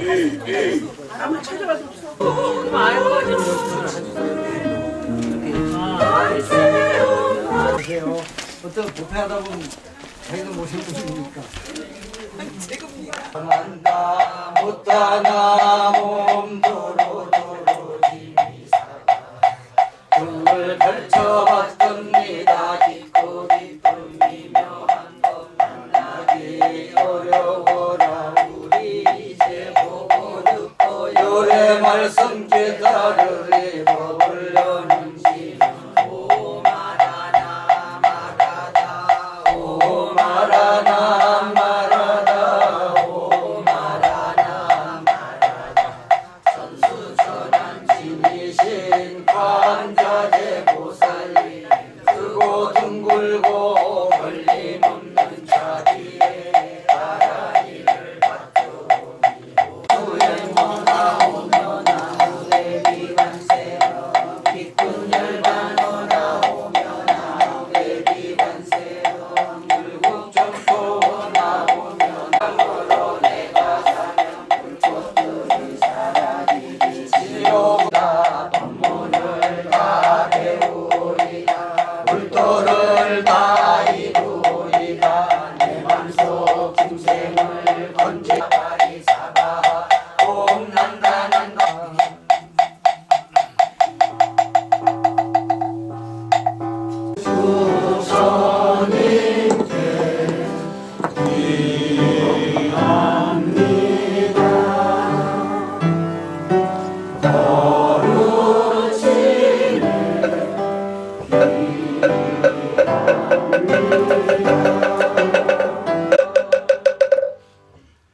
한번 찾아봐서 없어. 보세요. 어떤 부패하다 보면 자기도 모실 분이니까. 만나 못하나 몸도로도로 등을 펼쳐봤습니다. 깊고 깊은 미묘한 것 만나기 어려워라. 우리 이제 보고 듣고 요래 말씀 기다르리 법을려는 지는 오 마라나 마라다 오 마라나 마라다 오 마라나 마라다 선수전환신이신 관자재 보살님 크고 둥글고 걸림없는 자리에 나란히를 받들오니 수행원아 오면아 우대비관세여 깊은 열반원아 오면아 우대비관세여 물국점토원아 오면 땅으로 내가 사면 불꽃들이 사라지기 지옥다 법문을 다 배우리라 물도를 다 이루리라 내 맘속 중생을 건져 바리사바 옴 난다 난다 주선님께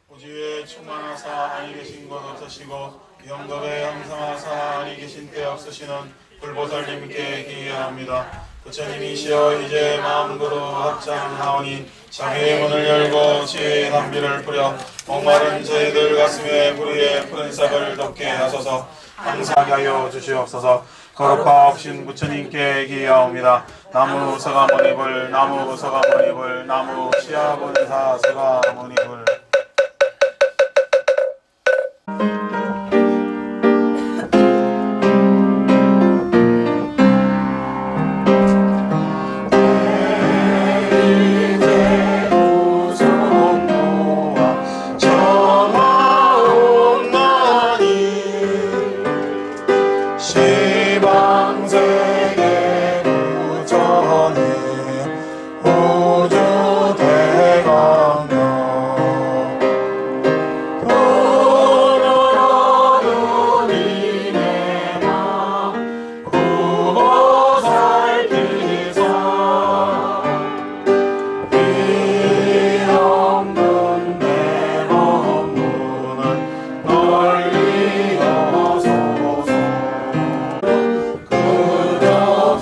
오지에 충만하사 아니 계신 곳 없으시고 영덕에 항상하사 아니 계신 때 없으시는 불보살님께 기회합니다. 부처님이시여 이제 마음으로 합장하오니 자기의 문을 열고 지혜의 담비를 뿌려 목마른 저희들 가슴에 불의의 푸른 싹을 덮게 하소서. 항상 하여 주시옵소서. 거룩하 없신 부처님께 기하옵니다. 나무 서가모니불 나무 서가모니불 나무 시아본사 서가모니불. 시방세계 구전에 우주대강경 도로로니네 마 구보살피사 위없는 내 법문을 널리어소서.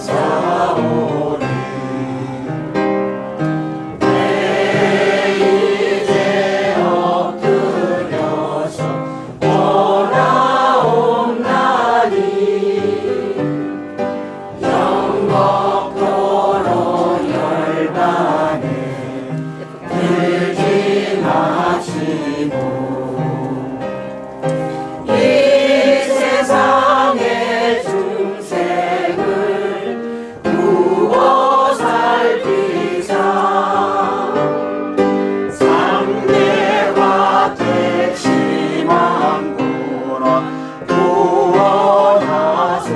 사오리 내 이제 엎드려서 돌아온나니 영겁도로 열반에 들지 마시고 이 세상의 중생을 구워 살피사 삼대와 택심한 군원 구원하소서.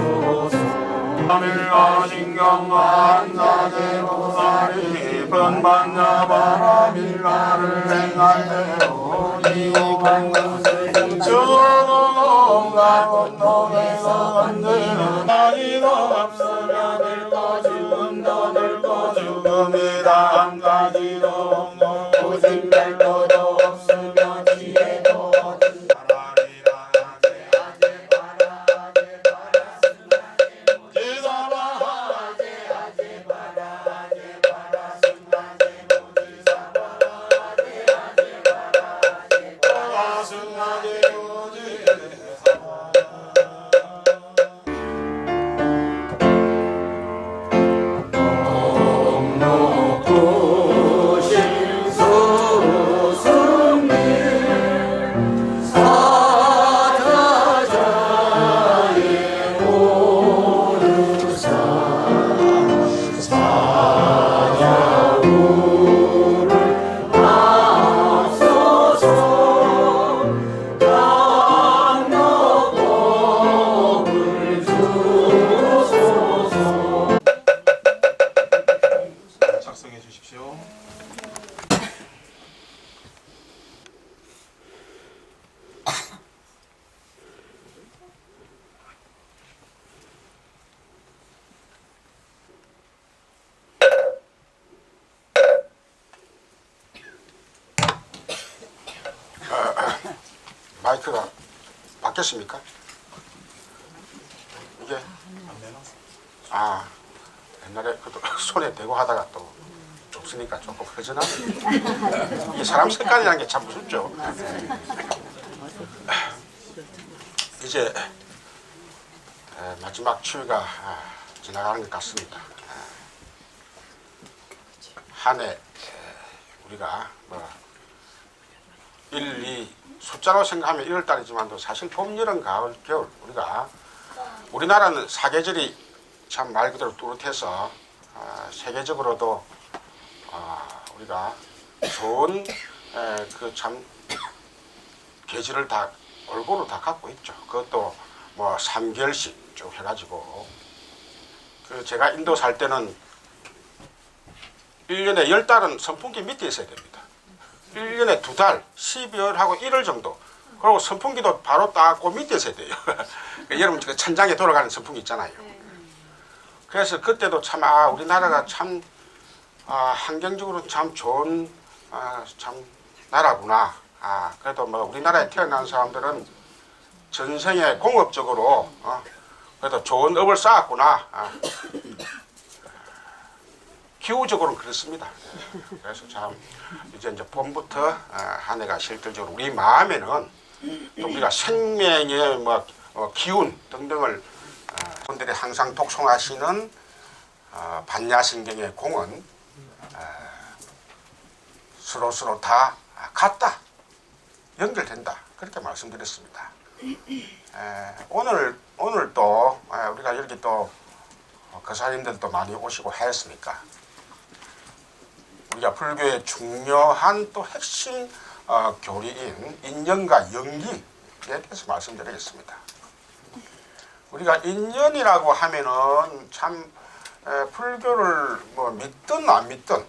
밀가 신경과 한자재 보살이 번반야 바라밀가를 행할대로 이공간것을 주공과 건동에서 건드는 아니도 없으며 늙고 죽음도 늙고 죽음이다. 한 가지도 없고 오직 멸도도 없으며 지혜도 얻은 바라리라 하제 하제 바라 하제 바라 승하제 모지사바 하제 하제 바라 하제 바라 승하제 모지사바 하제 하제 바라 하제 바라 승하제 모지사바. 신수승리 사 마이크가 바뀌었습니까? 이게 아 옛날에 그래도 손에 대고 하다가 또 없으니까 조금 허전하네. 이 사람 색깔이라는 게 참 무섭죠. 이제 마지막 추위가 지나가는 것 같습니다. 한 해 우리가 뭐 1, 2 숫자로 생각하면 1월달이지만도 사실 봄, 여름, 가을, 겨울 우리나라는 사계절이 참 말 그대로 뚜렷해서 세계적으로도 우리가 좋은 그 참 계절을 다 골고루 다 갖고 있죠. 그것도 뭐 3개월씩 쭉 해가지고 그 제가 인도 살 때는 1년에 10달은 선풍기 밑에 있어야 됩니다. 1년에 2달, 12월하고 1월 정도. 그리고 선풍기도 바로 딱 그 밑에 있어야 돼요. 여러분 그 천장에 돌아가는 선풍기 있잖아요. 그래서 그때도 참 우리나라가 참 환경적으로 참 좋은 참 나라구나. 그래도 뭐 우리나라에 태어난 사람들은 전생에 공업적으로 그래도 좋은 업을 쌓았구나. 기후적으로는 그렇습니다. 그래서 참 이제 봄부터 한 해가 실질적으로 우리 마음에는 또 우리가 생명의 뭐 기운 등등을 분들이 항상 독송하시는 반야신경의 공은 서로 다 같다, 연결된다 그렇게 말씀드렸습니다. 오늘 또 우리가 이렇게 또 거사님들도 많이 오시고 하였으니까 우리가 불교의 중요한 또 핵심 교리인 인연과 연기에 대해서 말씀드리겠습니다. 우리가 인연이라고 하면은 참 불교를 뭐 믿든 안 믿든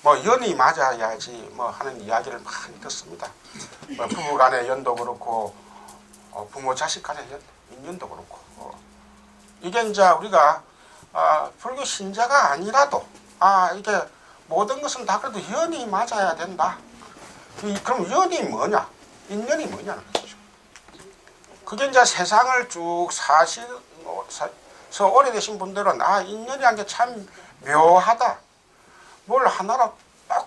뭐 연이 맞아야지 뭐 하는 이야기를 많이 듣습니다. 뭐 부부 간의 연도 그렇고 부모 자식 간의 인연도 그렇고 이게 이제 우리가 불교 신자가 아니라도 이게 모든 것은 다 그래도 연이 맞아야 된다. 그럼 연이 뭐냐? 인연이 뭐냐는 거죠. 그게 이제 세상을 쭉 사셔서 오래되신 분들은 인연이라는 게 참 묘하다. 뭘 하나로 딱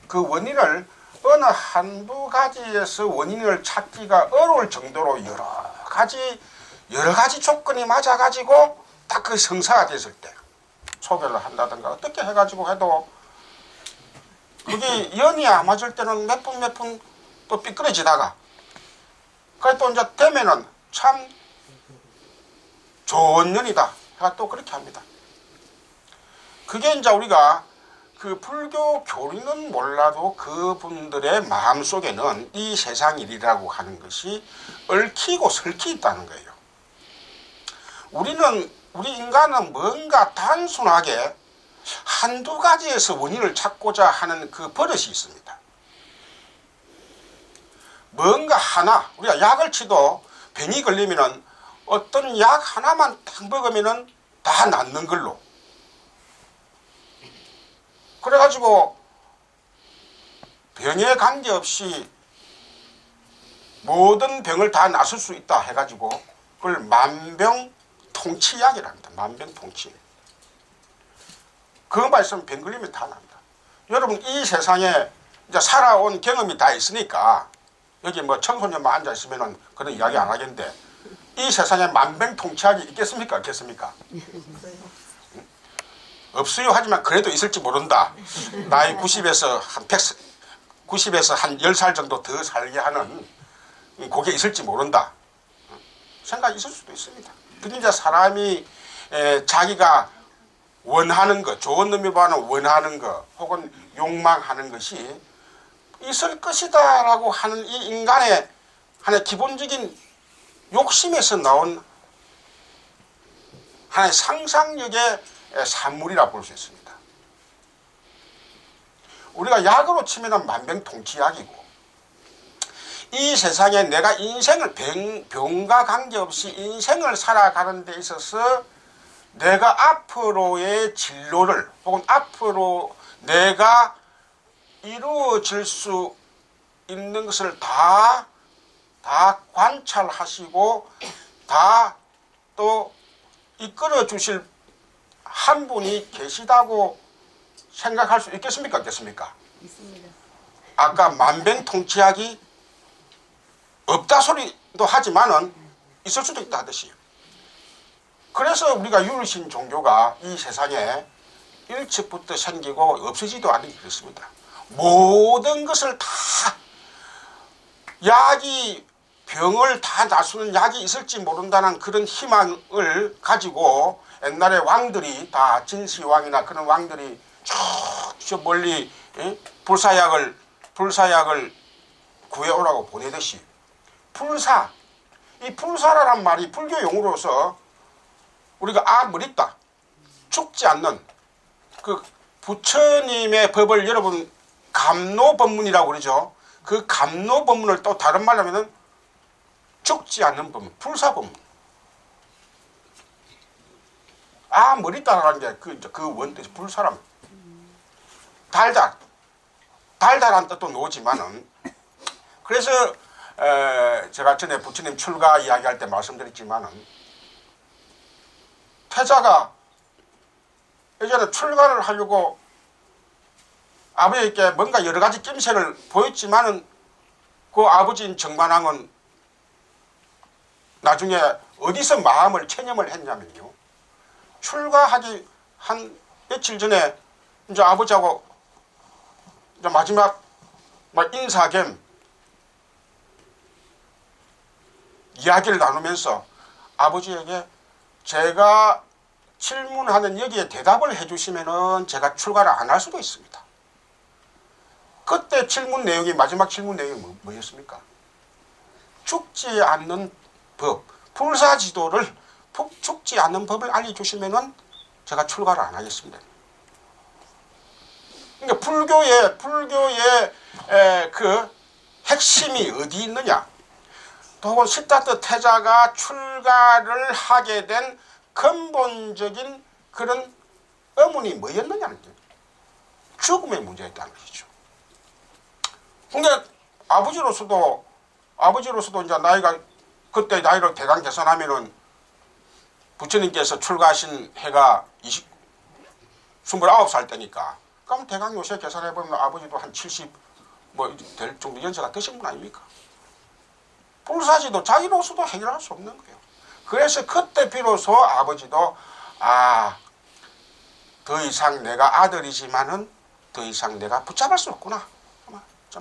그 원인을 어느 한두 가지에서 원인을 찾기가 어려울 정도로 여러 가지 조건이 맞아가지고 딱 그 성사가 됐을 때 소개를 한다든가 어떻게 해가지고 해도 그게 연이 안 맞을 때는 몇 분 또 삐뚤어지다가 그래 또 이제 되면은 참 좋은 년이다. 또 그렇게 합니다. 그게 이제 우리가 그 불교 교리는 몰라도 그분들의 마음속에는 이 세상 일이라고 하는 것이 얽히고 설키 있다는 거예요. 우리 인간은 뭔가 단순하게 한두 가지에서 원인을 찾고자 하는 그 버릇이 있습니다. 뭔가 하나, 우리가 약을 치도 병이 걸리면은 어떤 약 하나만 딱 먹으면은 다 낫는 걸로. 그래가지고 병에 관계없이 모든 병을 다 낫을 수 있다 해가지고 그걸 만병통치약이라 합니다. 만병통치. 그것만 있으면 병 걸리면 다 납니다. 여러분 이 세상에 이제 살아온 경험이 다 있으니까 여기 뭐 청소년만 앉아 있으면은 그런 이야기 안 하겠는데 이 세상에 만병통치약이 있겠습니까? 없겠습니까? 없어요 하지만 그래도 있을지 모른다. 나이 90에서 한 10살 정도 더 살게 하는 그게 있을지 모른다. 생각이 있을 수도 있습니다. 근데 이제 사람이 자기가 원하는 것, 좋은 놈이 봐는 원하는 것 혹은 욕망하는 것이 있을 것이다 라고 하는 이 인간의 하나의 기본적인 욕심에서 나온 하나의 상상력의 산물이라 볼 수 있습니다. 우리가 약으로 치면 만병통치약이고 이 세상에 내가 인생을 병과 관계없이 인생을 살아가는 데 있어서 내가 앞으로의 진로를 혹은 앞으로 내가 이루어질 수 있는 것을 다 다 관찰하시고 다 또 이끌어 주실 한 분이 계시다고 생각할 수 있겠습니까? 없겠습니까? 있습니다. 아까 만병통치약이 없다 소리도 하지만은 있을 수도 있다 하듯이. 그래서 우리가 유일신 종교가 이 세상에 일찍부터 생기고 없어지도 않는 게 그렇습니다. 모든 것을 다 약이 병을 다 낫수는 약이 있을지 모른다는 그런 희망을 가지고 옛날에 왕들이 다 진시황이나 그런 왕들이 저 멀리 불사약을 구해오라고 보내듯이 이 불사라란 말이 불교 용어로서 우리가 아무리다 죽지 않는 그 부처님의 법을 여러분 감노법문이라고 그러죠. 그 감노법문을 또 다른 말로 하면은 죽지 않는 법문, 불사법문. 아무리다라는 게 그 원뜻이 불사람. 달달한 뜻도 나오지만은 그래서 제가 전에 부처님 출가 이야기할 때 말씀드렸지만은 태자가 예전에 출가를 하려고 아버지에게 뭔가 여러 가지 낌새를 보였지만은 그 아버지인 정만왕은 나중에 어디서 마음을 체념을 했냐면요. 출가하기 한 며칠 전에 이제 아버지하고 이제 마지막 인사 겸 이야기를 나누면서 아버지에게 제가 질문하는 여기에 대답을 해주시면은 제가 출가를 안 할 수도 있습니다. 그때 질문 내용이 마지막 질문 내용이 뭐였습니까? 죽지 않는 법, 불사지도를 죽지 않는 법을 알려주시면은 제가 출가를 안 하겠습니다. 그러니까 불교의 그 핵심이 어디 있느냐? 혹은 시타트 태자가 출가를 하게 된 근본적인 그런 의문이 뭐였느냐는 거예요. 죽음의 문제였다는 것이죠. 근데 아버지로서도 이제 나이가 그때 나이를 대강 계산하면은 부처님께서 출가하신 해가 29살 때니까 그럼 대강 요새 계산해보면 아버지도 한 70 될 정도 연세가 되신 분 아닙니까? 불사지도 자기로서도 해결할 수 없는 거예요. 그래서 그때 비로소 아버지도 더 이상 내가 아들이지만은 더 이상 내가 붙잡을 수 없구나.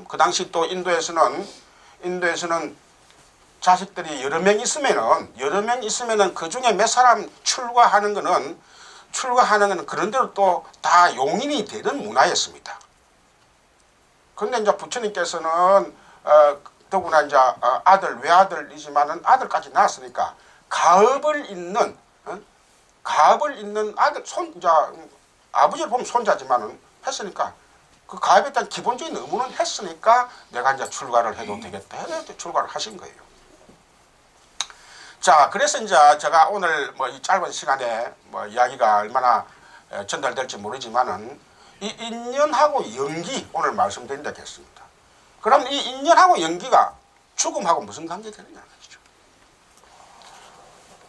그 당시 또 인도에서는 자식들이 여러 명 있으면은 그 중에 몇 사람 출가하는 거는 그런대로 또 다 용인이 되는 문화였습니다. 그런데 이제 부처님께서는 더구나 이제 외아들이지만은 아들까지 낳았으니까 가업을 잇는 아들 이제 아버지를 보면 손자지만은 했으니까 그 가업에 대한 기본적인 의무는 했으니까 내가 이제 출가를 해도 되겠다 해서 출가를 하신 거예요. 자, 그래서 이제 제가 오늘 이 짧은 시간에 이야기가 얼마나 전달될지 모르지만은 이 인연하고 연기 오늘 말씀드린다 했습니다. 그럼 이 인연하고 연기가 죽음하고 무슨 관계 되느냐는 거죠.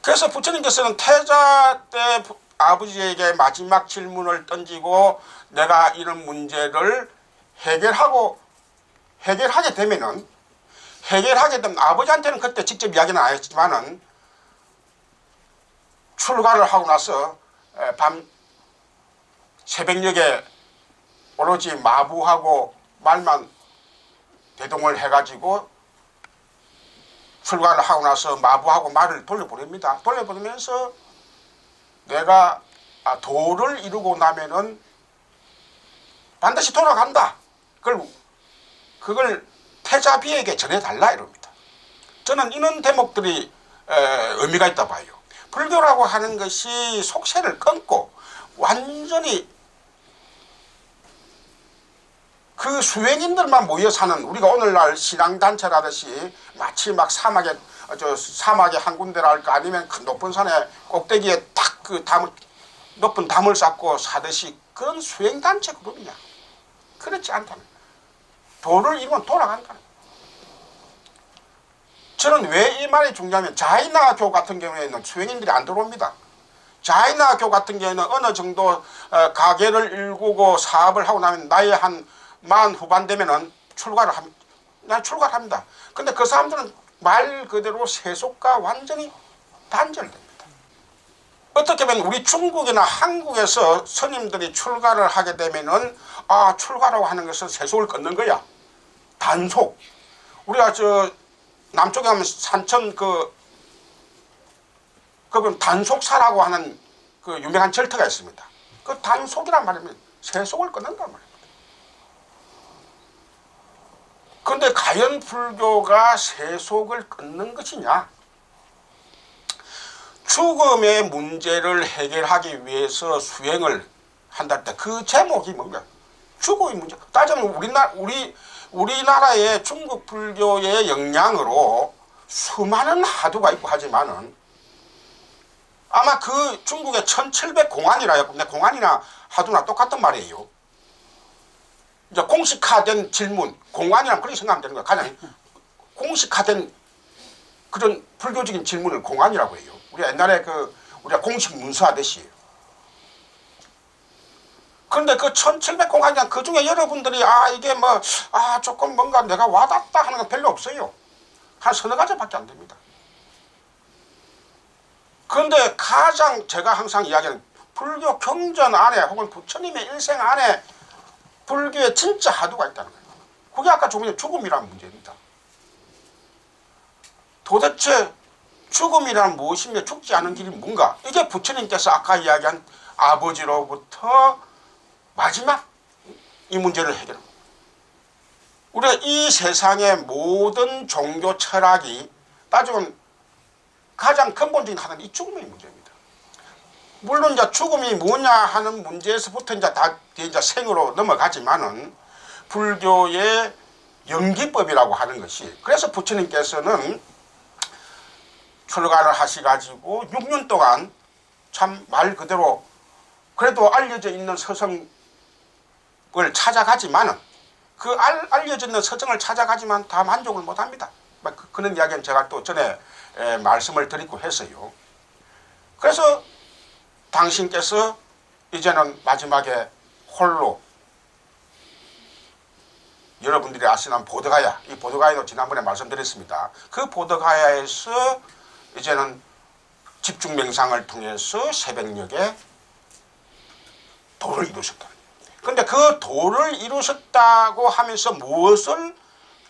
그래서 부처님께서는 태자 때 아버지에게 마지막 질문을 던지고 내가 이런 문제를 해결하게 되면 아버지한테는 그때 직접 이야기는 안 했지만은 출가를 하고 나서 밤 새벽녘에 오로지 마부하고 말만 대동을 해가지고 출가를 하고 나서 마부하고 말을 돌려보냅니다. 돌려보내면서 내가 도를 이루고 나면은 반드시 돌아간다. 그걸 태자비에게 전해달라 이럽니다. 저는 이런 대목들이 의미가 있다 봐요. 불교라고 하는 것이 속세를 끊고 완전히 그 수행인들만 모여 사는 우리가 오늘날 신앙단체라듯이 마치 막 사막에 한 군데랄까 아니면 큰 높은 산에 꼭대기에 딱 그 높은 담을 쌓고 사듯이 그런 수행단체 그룹이냐? 그렇지 않다는. 도를 이루면 돌아간다는. 저는 왜 이 말이 중요하면 자이나교 같은 경우에는 수행인들이 안 들어옵니다. 자이나교 같은 경우에는 어느 정도 가게를 일구고 사업을 하고 나면 나이 한 40 후반 되면은 출가를 합니다. 근데 그 사람들은 말 그대로 세속과 완전히 단절됩니다. 어떻게 보면 우리 중국이나 한국에서 스님들이 출가를 하게 되면은 출가라고 하는 것은 세속을 끊는 거야. 단속. 우리가 남쪽에 가면 산천 그분 단속사라고 하는 그 유명한 절터가 있습니다. 그 단속이란 말이면 세속을 끊는단 말입니다. 그런데 과연 불교가 세속을 끊는 것이냐? 죽음의 문제를 해결하기 위해서 수행을 한다 할 때 그 제목이 뭔가? 죽음의 문제. 따지면 우리나라의 중국 불교의 영향으로 수많은 하두가 있고 하지만은 아마 그 중국의 1700공안이라요. 근데 공안이나 하두나 똑같은 말이에요. 이제 공식화된 질문, 공안이라면 그렇게 생각하면 되는 거예요. 가장 공식화된 그런 불교적인 질문을 공안이라고 해요. 우리가 옛날에 우리가 공식 문서하듯이. 그런데 그 1700공안이란 그 중에 여러분들이 이게 조금 뭔가 내가 와닿다 하는 건 별로 없어요. 한 서너 가지밖에 안 됩니다. 그런데 가장 제가 항상 이야기하는 불교 경전 안에 혹은 부처님의 일생 안에 불교의 진짜 하두가 있다는 거예요. 그게 아까 조금 전에 죽음이라는 문제입니다. 도대체 죽음이란 무엇이며 죽지 않은 길이 뭔가? 이게 부처님께서 아까 이야기한 아버지로부터 마지막 이 문제를 해결합니다. 우리가 이 세상의 모든 종교 철학이 따지면 가장 근본적인 하나는 이 죽음의 문제입니다. 물론 이제 죽음이 뭐냐 하는 문제에서부터 이제 생으로 넘어가지만은 불교의 연기법이라고 하는 것이 그래서 부처님께서는 출가를 하시가지고 6년 동안 참 말 그대로 그래도 알려져 있는 서성을 찾아가지만은 그 알려져 있는 서정을 찾아가지만 다 만족을 못합니다. 그런 이야기는 제가 또 전에 말씀을 드리고 했어요. 그래서 당신께서 이제는 마지막에 홀로 여러분들이 아시는 보드가야, 이 보드가야도 지난번에 말씀드렸습니다. 그 보드가야에서 이제는 집중 명상을 통해서 새벽녘에 도를 이루셨다. 그런데 그 도를 이루셨다고 하면서 무엇을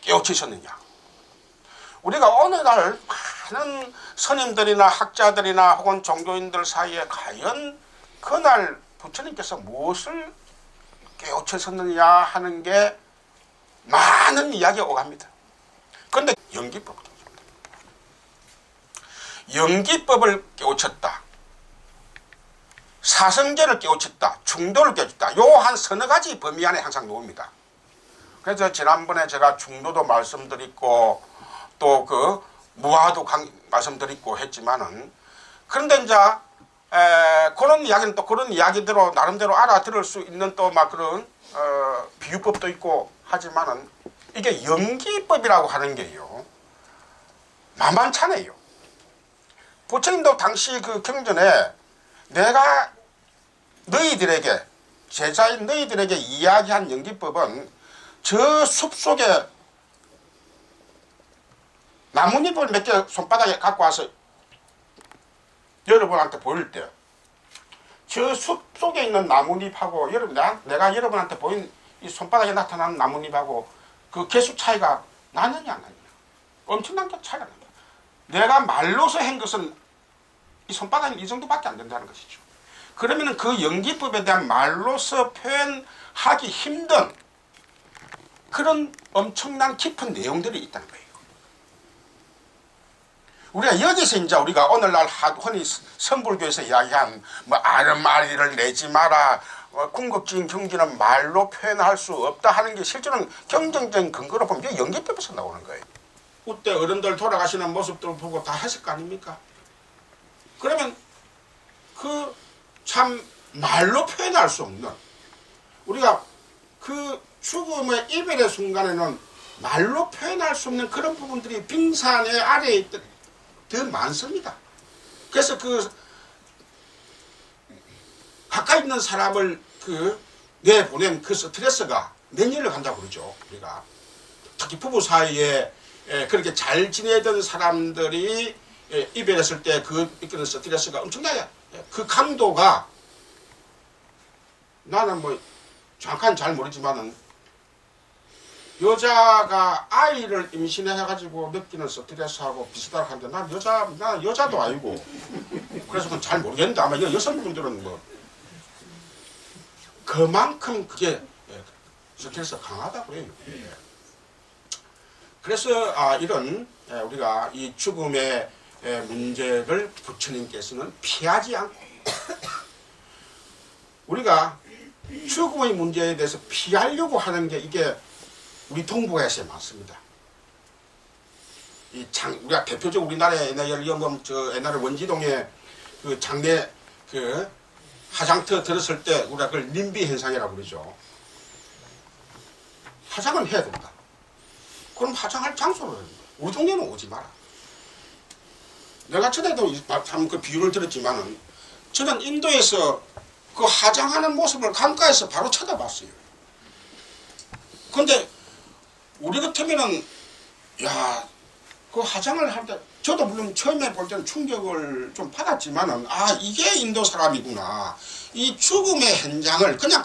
깨우치셨느냐? 우리가 오늘날 많은 스님들이나 학자들이나 혹은 종교인들 사이에 과연 그날 부처님께서 무엇을 깨우치셨느냐 하는 게 많은 이야기가 오갑니다. 그런데 연기법을 깨우쳤다. 사성제를 깨우쳤다. 중도를 깨우쳤다. 요 한 서너 가지 범위 안에 항상 놓습니다. 그래서 지난번에 제가 중도도 말씀드리고 또 무화도 말씀드리고 했지만은 그런데 이제 그런 이야기는 또 그런 이야기대로 나름대로 알아들을 수 있는 또 막 그런 비유법도 있고 하지만은 이게 연기법이라고 하는 게요 만만찮아요. 부처님도 당시 그 경전에 내가 너희들에게 제자인 너희들에게 이야기한 연기법은 저 숲속에 나뭇잎을 몇 개 손바닥에 갖고 와서 여러분한테 보일 때 저 숲속에 있는 나뭇잎하고 내가 여러분한테 보인 이 손바닥에 나타나는 나뭇잎하고 그 개수 차이가 나느냐 안 나느냐 엄청난 차이가 납니다. 내가 말로서 한 것은 이 손바닥이 이 정도밖에 안 된다는 것이죠. 그러면 그 연기법에 대한 말로서 표현하기 힘든 그런 엄청난 깊은 내용들이 있다는 거예요. 우리가 여기서 이제 우리가 오늘날 흔히 선불교에서 이야기한 아름아리를 내지 마라, 궁극적인 경지는 말로 표현할 수 없다 하는 게 실제로는 경쟁적인 근거로 보면 이게 연기법에서 나오는 거예요. 그때 어른들 돌아가시는 모습들을 보고 다 했을 거 아닙니까? 그러면 그 참 말로 표현할 수 없는 우리가 그 죽음의 이별의 순간에는 말로 표현할 수 없는 그런 부분들이 빙산의 아래에 더 많습니다. 그래서 그 가까이 있는 사람을 내보낸 그 스트레스가 내년을 간다고 그러죠. 우리가 특히 부부 사이에 그렇게 잘 지내던 사람들이 이별했을 때 그 이끄는 스트레스가 엄청나요. 그 강도가 나는 뭐 정확한 잘 모르지만은 여자가 아이를 임신해가지고 느끼는 스트레스하고 비슷하다고 하는데 난 여자도 아니고 그래서 그건 잘 모르겠는데 아마 여성분들은 뭐 그만큼 그게 스트레스가 강하다고 해요. 그래서 이런 우리가 이 죽음의 문제를 부처님께서는 피하지 않고 우리가 죽음의 문제에 대해서 피하려고 하는 게 이게 우리 동북아시아에 많습니다. 우리가 대표적으로 우리나라에 옛날에 원지동에 그 장례 화장터 들었을 때 우리가 그걸 님비 현상이라고 그러죠. 화장은 해야 된다. 그럼 화장할 장소를 해야 된다. 우리 동네는 오지 마라. 내가 전에도 참 그 비유를 들었지만은 저는 인도에서 그 화장하는 모습을 강가에서 바로 쳐다봤어요. 근데 우리 같으면은 그 화장을 할 때 저도 물론 처음에 볼 때는 충격을 좀 받았지만은 이게 인도 사람이구나. 이 죽음의 현장을 그냥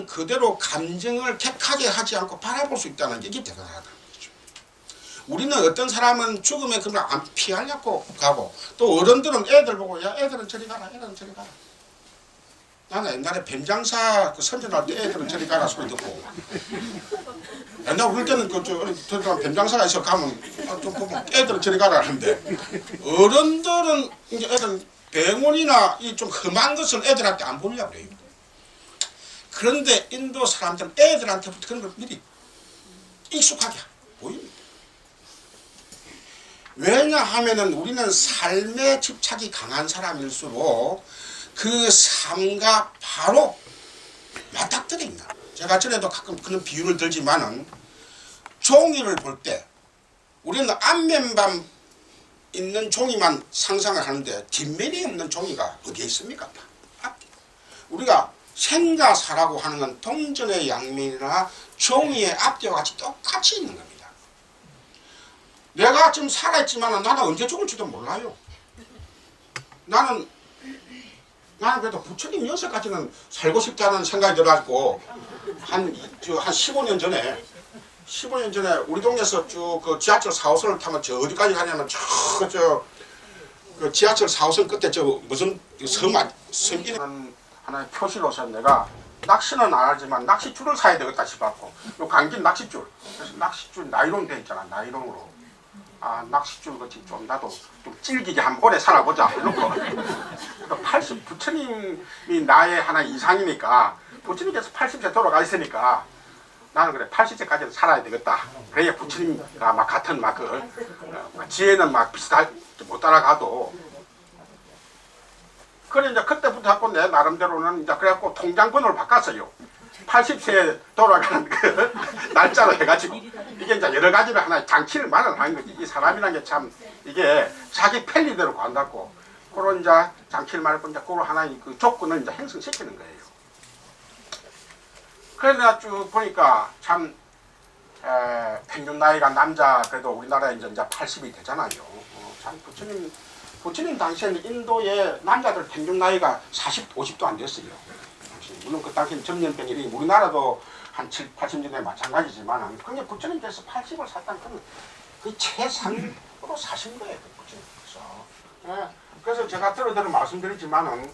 그대로 감정을 객하게 하지 않고 바라볼 수 있다는 게 이게 대단하다는 거죠. 우리는 어떤 사람은 죽음에 그냥 안 피하려고 가고 또 어른들은 애들 보고 애들은 저리 가라 애들은 저리 가라. 나는 옛날에 뱀장사 선전할 때 애들은 저리 가라 소리 듣고 옛날 우리 때는 뱀장사가 있어 가면 좀 보면 애들은 저리 가라 하는데 어른들은 이제 애들 병원이나 이 좀 험한 것을 애들한테 안 보려고 그래요. 그런데 인도 사람들은 애들한테부터 그런 걸 미리 익숙하게 보입니다. 왜냐하면은 우리는 삶에 집착이 강한 사람일수록 그 삶과 바로 맞닥뜨려 있나. 제가 전에도 가끔 그런 비유를 들지만은 종이를 볼 때 우리는 앞면만 있는 종이만 상상을 하는데 뒷면이 없는 종이가 어디에 있습니까? 우리가 생과 사라고 하는 건 동전의 양면이나 종이의 앞뒤와 같이 똑같이 있는 겁니다. 내가 지금 살아있지만 나는 언제 죽을지도 몰라요. 나는 그래도 부처님 연세까지는 살고 싶다는 생각이 들어가지고 한 15년 전에 우리 동네에서 쭉 그 지하철 4호선을 타면 저 어디까지 가냐면 그 지하철 4호선 끝에 무슨 섬이라는 하나의 표시로서 내가 낚시는 안 하지만 낚시줄을 사야 되겠다 싶었고 요 감긴 낚시줄. 그래서 낚시줄 나이론 돼 있잖아. 나이론으로. 낚시줄 같이 좀 나도 좀 질기게 한번 오래 살아보자 이러고 부처님이 나의 하나 이상이니까 부처님께서 80세 돌아가 있으니까 나는 그래 80세까지는 살아야 되겠다. 그래야 부처님과 막 같은 지혜는 막 비슷할 못 따라가도 그래 이제 그때부터 하고 내 나름대로는 이제 그래갖고 통장번호를 바꿨어요. 80세 돌아가는 그 날짜로 해가지고 이게 이제 여러 가지로 하나의 장치를 마련하는 거지. 이 사람이라는 게 참 이게 자기 편리대로 간다고 그런 이제 장치를 마련하고 이제 그런 하나의 그 조건을 이제 형성시키는 거예요. 그래서 내가 쭉 보니까 참 평균 나이가 남자 그래도 우리나라에 이제 80이 되잖아요. 참 부처님 당시에는 인도의 남자들 평균 나이가 40, 50도 안 됐어요. 물론 그 당시엔 전염병이 우리나라도 한 7, 80년대 마찬가지지만 그게 부처님께서 80을 살다는 건 거의 최상으로 사신 거예요. 부처님께서. 그래서 제가 들어 말씀드리지만은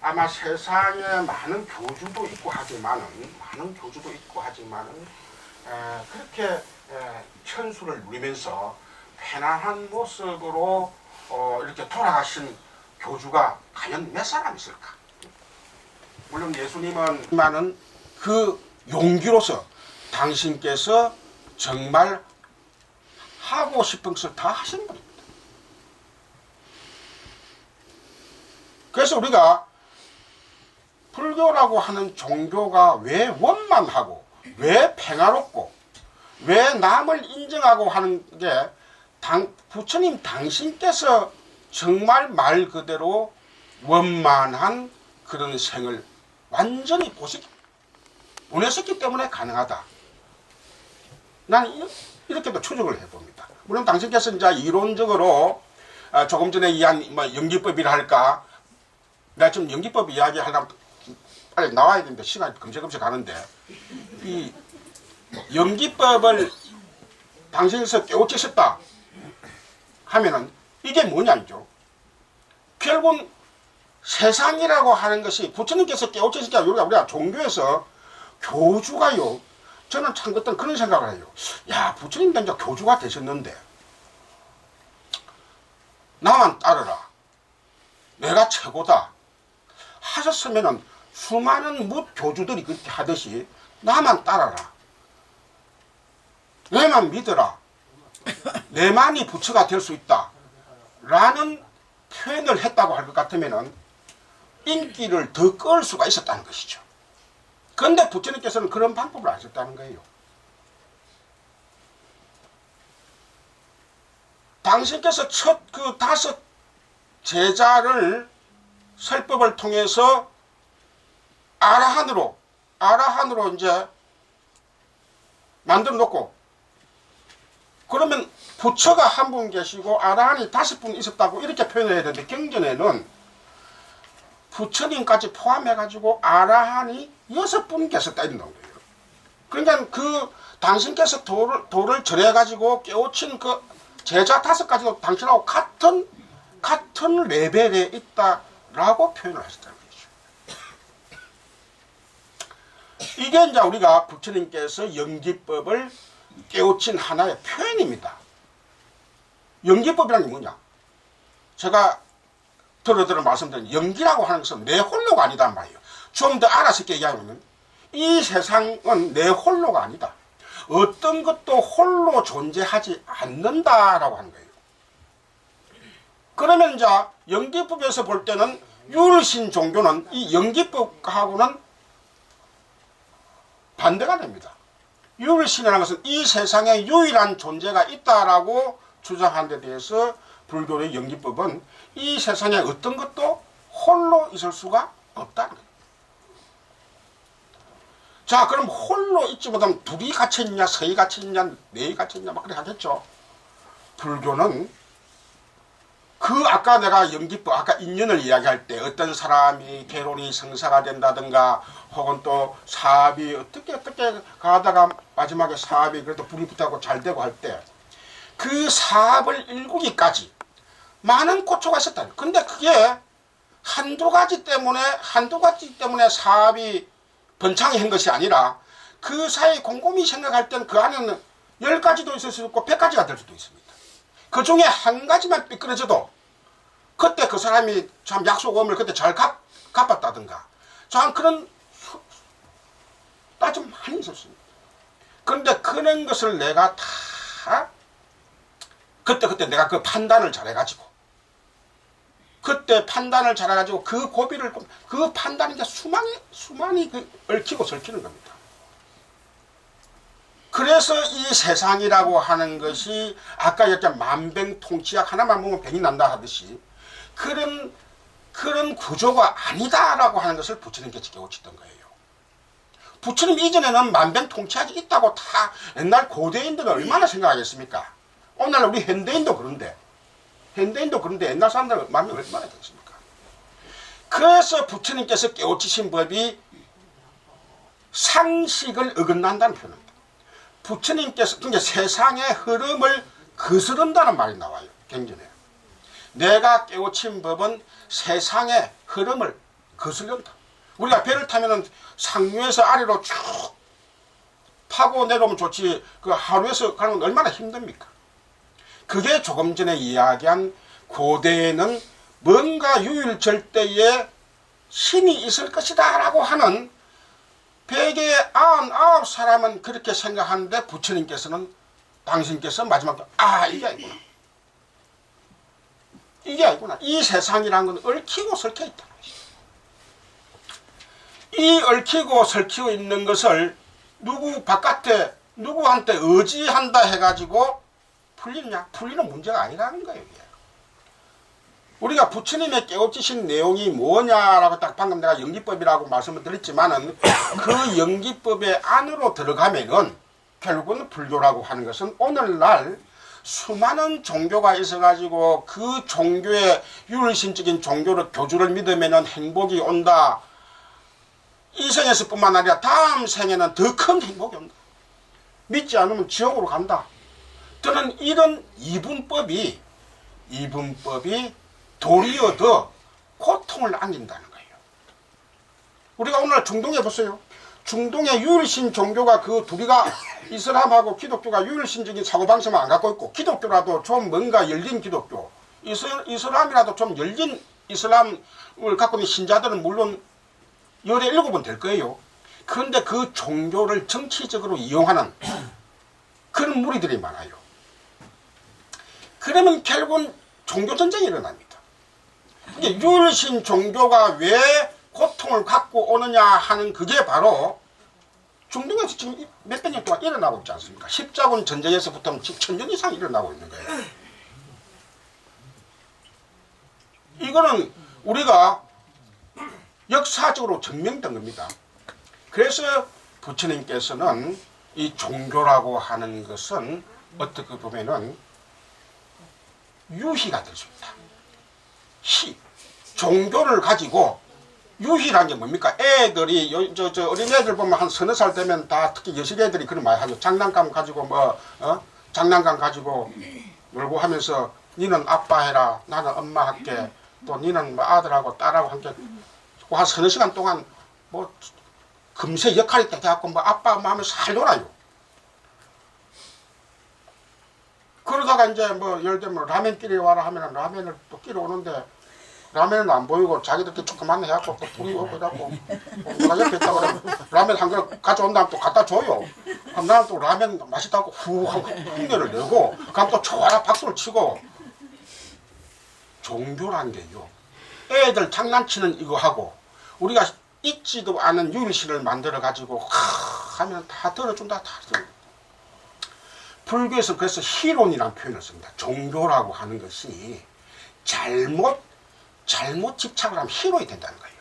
아마 세상에 많은 교주도 있고 하지만은 그렇게 천수를 누리면서 편안한 모습으로 이렇게 돌아가신 교주가 과연 몇 사람 있을까? 물론 예수님은 그 용기로서 당신께서 정말 하고 싶은 것을 다 하신 분입니다. 그래서 우리가 불교라고 하는 종교가 왜 원만하고 왜 평화롭고 왜 남을 인정하고 하는 게 부처님 당신께서 정말 말 그대로 원만한 그런 생을 완전히 보내셨기 때문에 가능하다. 난 이렇게도 추정을 해봅니다. 물론 당신께서 이제 이론적으로 조금 전에 이야기한 뭐 연기법이라 할까, 내가 지금 연기법 이야기하려면 빨리 나와야 되는데 시간이 금세금세 가는데, 이 연기법을 당신께서 깨우치셨다 하면은 이게 뭐냐죠. 결국은 세상이라고 하는 것이 부처님께서 깨우치시니까 우리가 종교에서 교주가요. 저는 참 어떤 그런 생각을 해요. 야, 부처님도 이제 교주가 되셨는데 나만 따르라. 내가 최고다. 하셨으면은 수많은 묻교주들이 그렇게 하듯이 나만 따라라. 내만 믿어라. 내만이 부처가 될 수 있다. 라는 표현을 했다고 할 것 같으면은 인기를 더 끌 수가 있었다는 것이죠. 그런데 부처님께서는 그런 방법을 안 썼다는 거예요. 당신께서 첫 그 5 제자를 설법을 통해서 아라한으로 이제 만들어 놓고, 그러면 부처가 한 분 계시고 아라한이 5분 있었다고 이렇게 표현해야 되는데, 경전에는 부처님까지 포함해 가지고 아라한이 6분 계셨다 이런 거예요. 그러니까 그 당신께서 도를 절해 가지고 깨우친 그 제자 5가지도 당신하고 같은 레벨에 있다라고 표현을 하셨다는 거죠. 이게 이제 우리가 부처님께서 연기법을 깨우친 하나의 표현입니다. 연기법이라는 게 뭐냐? 제가 들어 말씀드린 연기라고 하는 것은 내 홀로가 아니단 말이에요. 좀 더 알아서 얘기하면 이 세상은 내 홀로가 아니다. 어떤 것도 홀로 존재하지 않는다라고 하는 거예요. 그러면 이제 연기법에서 볼 때는 유일신 종교는 이 연기법하고는 반대가 됩니다. 유일신이라는 것은 이 세상에 유일한 존재가 있다라고 주장하는 데 대해서 불교의 연기법은 이 세상에 어떤 것도 홀로 있을 수가 없다는 거예요. 자, 그럼 홀로 있지 못하면 둘이 같이 있냐, 서이 같이 있냐, 네이 같이 있냐, 막 그렇게 하겠죠. 불교는 아까 내가 연기법, 아까 인연을 이야기할 때 어떤 사람이 결혼이 성사가 된다든가 혹은 또 사업이 어떻게 가다가 마지막에 사업이 그래도 불이 붙어서 잘 되고 할 때 그 사업을 일구기까지 많은 고초가 있었다. 근데 그게 한두 가지 때문에 사업이 번창이 한 것이 아니라 그 사이 곰곰이 생각할 때는 그 안에는 10가지도 있을 수 있고 100가지가 될 수도 있습니다. 그 중에 한 가지만 삐뚤어져도 그때 그 사람이 참 약속금을 그때 잘 갚았다든가 참 그런 좀 많이 있었습니다. 그런데 그런 것을 내가 다 그때 내가 그 판단을 잘해가지고 그 고비를 그 판단이 이제 수많이 얽히고 설키는 겁니다. 그래서 이 세상이라고 하는 것이 아까 이렇게 만병통치약 하나만 보면 병이 난다 하듯이 그런 구조가 아니다라고 하는 것을 부처님께서 깨우치던 거예요. 부처님 이전에는 만병통치약이 있다고 다 옛날 고대인들은 얼마나 생각하겠습니까? 오늘 우리 현대인도 그런데 옛날 사람들은 만병 얼마나 됐습니까? 그래서 부처님께서 깨우치신 법이 상식을 어긋난다는 표현입니다. 부처님께서 그러니까 세상의 흐름을 거스른다는 말이 나와요. 경전에. 내가 깨우친 법은 세상의 흐름을 거스른다. 우리가 배를 타면은 상류에서 아래로 쭉 파고 내려오면 좋지 그 하루에서 가는 건 얼마나 힘듭니까? 그게 조금 전에 이야기한 고대에는 뭔가 유일절대에 신이 있을 것이다 라고 하는 199사람은 그렇게 생각하는데 부처님께서는 당신께서 마지막에 이게 아니구나. 이 세상이라는 건 얽히고 설켜 있다. 이 얽히고 설키고 있는 것을 누구 바깥에 누구한테 의지한다 해가지고 풀리느냐? 풀리는 문제가 아니라는 거예요. 이게. 우리가 부처님의 깨우치신 내용이 뭐냐라고 딱 방금 내가 연기법이라고 말씀을 드렸지만은 그 연기법의 안으로 들어가면은 결국은 불교라고 하는 것은 오늘날 수많은 종교가 있어가지고 그 종교의 유일신적인 종교를 교주를 믿으면은 행복이 온다. 이 생에서뿐만 아니라 다음 생에는 더 큰 행복이 온다. 믿지 않으면 지옥으로 간다. 저는 이런 이분법이 도리어 더 고통을 안긴다는 거예요. 우리가 오늘 중동에 보세요. 중동의 유일신 종교가 그 둘이가 이슬람하고 기독교가 유일신적인 사고방식을 안 갖고 있고 기독교라도 좀 뭔가 열린 기독교, 이슬람이라도 좀 열린 이슬람을 갖고 있는 신자들은 물론 17은 될 거예요. 그런데 그 종교를 정치적으로 이용하는 그런 무리들이 많아요. 그러면 결국은 종교전쟁이 일어납니다. 유일신 종교가 왜 고통을 갖고 오느냐 하는 그게 바로 중동에서 지금 몇백 년 동안 일어나고 있지 않습니까? 십자군 전쟁에서부터 지금 1000년 이상 일어나고 있는 거예요. 이거는 우리가 역사적으로 증명된 겁니다. 그래서 부처님께서는 이 종교라고 하는 것은 어떻게 보면은 유희가 될 수 있다. 종교를 가지고 유희라는 게 뭡니까? 애들이 어린애들 보면 한 서너 살 되면 다 특히 여식 애들이 그런 말 하죠. 장난감 가지고 장난감 가지고 놀고 하면서 니는 아빠 해라, 나는 엄마 할게, 또 니는 뭐 아들하고 딸하고 함께 한 서너 시간 동안 뭐 금세 역할이 돼갖고 뭐 아빠 엄마 하면서 잘 놀아요. 그러다가 이제 뭐 예를 들면 라면 끼리 와라 하면 라면을 또 끼러 오는데 라면은 안 보이고 자기들끼리 조그만 해갖고 또 불이 오고 해갖고 내가 옆에 있다고 라면 한 그릇 가져온다면 또 갖다 줘요. 그럼 나는 또 라면 맛있다고 후 하고 흉내를 내고 그럼 또 좋아라 박수를 치고. 종교란 게요, 애들 장난치는 이거 하고 우리가 있지도 않은 유일신을 만들어 가지고 하면 다 들어준다. 다 들어. 불교에서 그래서 희론이라는 표현을 씁니다. 종교라고 하는 것이 잘못 집착을 하면 희론이 된다는 거예요.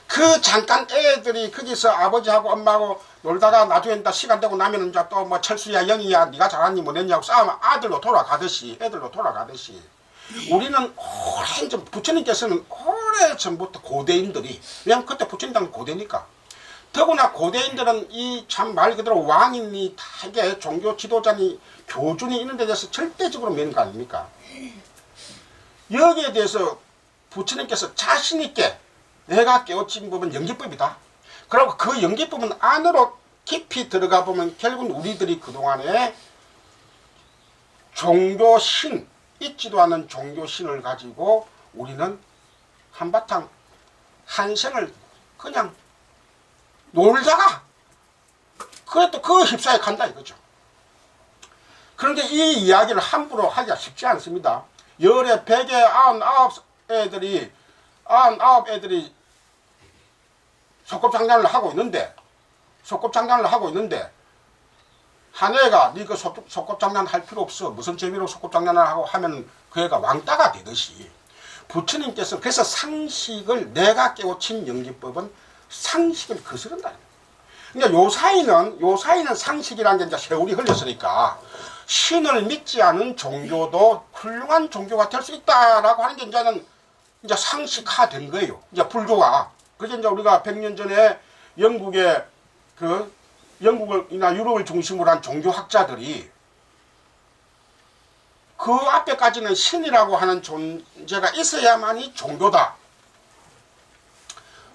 그 잠깐 애들이 거기서 아버지하고 엄마하고 놀다가 나중에 시간 되고 나면은 이제 또 뭐 철수야 영희야 네가 잘하니 뭐했냐고 싸우면 애들로 돌아가듯이 우리는 오랜 전 부처님께서는 오래 전부터 고대인들이, 왜냐면 그때 부처님 당시 고대니까, 더구나 고대인들은 이 참 말 그대로 왕이니 타게 종교 지도자니 교준이 있는 데 대해서 절대적으로 믿는 거 아닙니까? 여기에 대해서 부처님께서 자신 있게 내가 깨우친 법은 연기법이다. 그리고 그 연기법은 안으로 깊이 들어가 보면 결국은 우리들이 그동안에 종교신, 있지도 않은 종교신을 가지고 우리는 한바탕 한 생을 그냥 놀다가 그래도 그 휩싸여 간다 이거죠. 그런데 이 이야기를 함부로 하기가 쉽지 않습니다. 열에 100에 99 애들이 소꿉장난을 하고 있는데 한 애가 니 그 소꿉장난 할 필요 없어, 무슨 재미로 소꿉장난을 하고 하면 그 애가 왕따가 되듯이 부처님께서 그래서 상식을, 내가 깨우친 연기법은 상식을 거스른다. 그러니까 요 사이는 상식이라는 게 이제 세월이 흘렸으니까 신을 믿지 않은 종교도 훌륭한 종교가 될 수 있다라고 하는 게 이제 상식화된 거예요. 이제 불교가. 그래서 이제 우리가 100년 전에 영국이나 유럽을 중심으로 한 종교학자들이 그 앞에까지는 신이라고 하는 존재가 있어야만이 종교다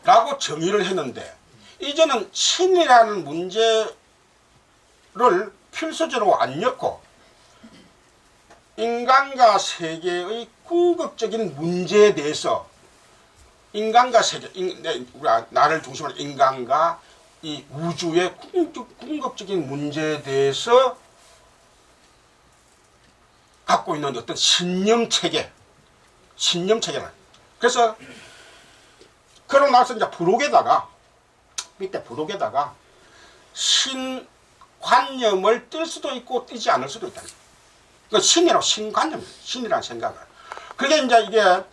라고 정의를 했는데, 이제는 신이라는 문제를 필수적으로 안 넣고 인간과 세계의 궁극적인 문제에 대해서, 인간과 세계, 우리가 나를 중심으로 인간과 이 우주의 궁극적인 문제에 대해서 갖고 있는 어떤 신념체계는, 그래서 그러고 나서 이제 밑에 부록에다가 신 관념을 뜰 수도 있고 띄지 않을 수도 있다. 그 신이라고 신관념, 신이라는 생각을. 그게 이제 이게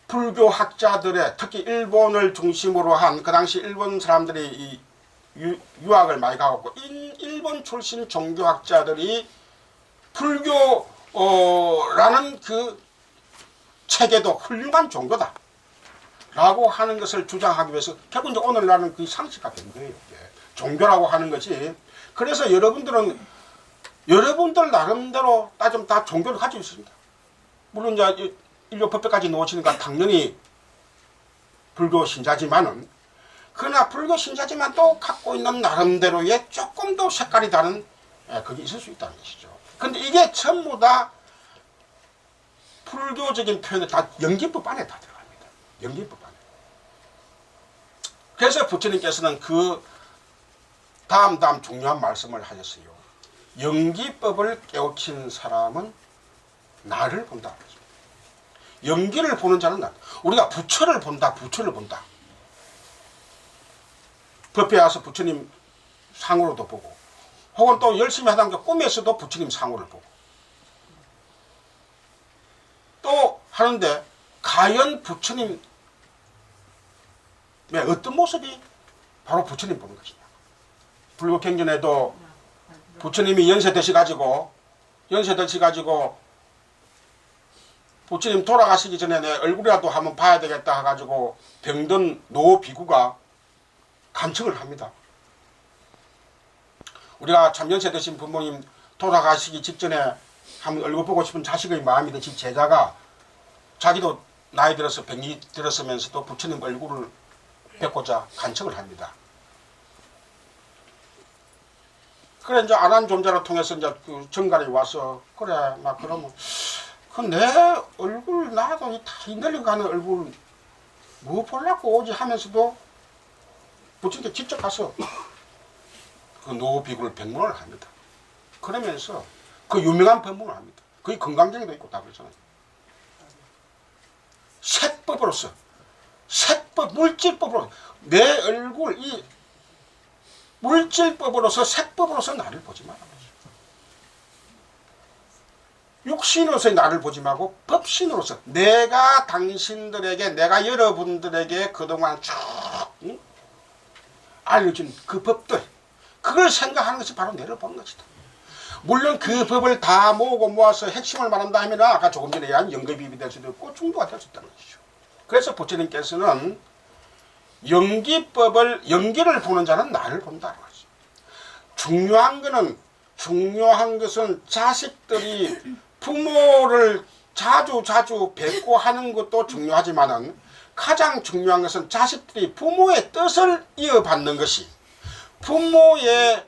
불교 학자들의 특히 일본을 중심으로 한 그 당시 일본 사람들이 이 유학을 많이 가고 일본 출신 종교학자들이 불교라는 그 체계도 훌륭한 종교다 라고 하는 것을 주장하기 위해서 결국 이제 오늘날은 그 상식화 된 거예요. 종교라고 하는 것이. 그래서 여러분들은 여러분들 나름대로 따지면 다 종교를 가지고 있습니다. 물론 이제 인류 법배까지 놓으시니까 당연히 불교 신자지만은, 그러나 불교 신자지만 또 갖고 있는 나름대로의 조금 더 색깔이 다른 그게 있을 수 있다는 것이죠. 근데 이게 전부 다 불교적인 표현에 다 연기법 안에 다 들어갑니다. 연기법 안에. 그래서 부처님께서는 그 다음 중요한 말씀을 하셨어요. 연기법을 깨우친 사람은 나를 본다. 연기를 보는 자는 나. 우리가 부처를 본다. 부처를 본다. 법회에 와서 부처님 상으로도 보고, 혹은 또 열심히 하다가 꿈에서도 부처님 상호를 보고 또 하는데, 과연 부처님의 어떤 모습이 바로 부처님 보는 것이냐. 불교 경전에도 부처님이 연세 드셔가지고 부처님 돌아가시기 전에 내 얼굴이라도 한번 봐야 되겠다 해가지고 병든 노 비구가 간청을 합니다. 우리가 참 연세 드신 부모님 돌아가시기 직전에 한번 얼굴 보고 싶은 자식의 마음이 드신 제자가 자기도 나이 들어서 병이 들었으면서도 부처님 얼굴을 뵙고자 간청을 합니다. 그래 이제 아난 존자를 통해서 이제 그 정갈이 와서 그래 막 그러면 그 내 얼굴 나도 다 흔들려가는 얼굴 뭐 보려고 오지 하면서도 부처님께 직접 가서 그 노비구를 백문을 합니다. 그러면서 그 유명한 법문을 합니다. 거의 건강경에도 있고 다 그러잖아요. 색법으로서 색법 물질법으로 내 얼굴 이 물질법으로서 색법으로서 나를 보지 마라. 육신으로서의 나를 보지 말고 법신으로서 내가 당신들에게 내가 여러분들에게 그동안 쭉 알려준 그 법들 그걸 생각하는 것이 바로 내를 보는 것이다. 물론 그 법을 다 모으고 모아서 핵심을 말한다 하면 아까 조금 전에 얘기한 연계비입이 될 수도 있고 중도가 될 수 있다는 것이죠. 그래서 부처님께서는 연기를 보는 자는 나를 본다는 거죠. 중요한 것은 자식들이 부모를 자주 뵙고 하는 것도 중요하지만은 가장 중요한 것은 자식들이 부모의 뜻을 이어받는 것이 부모의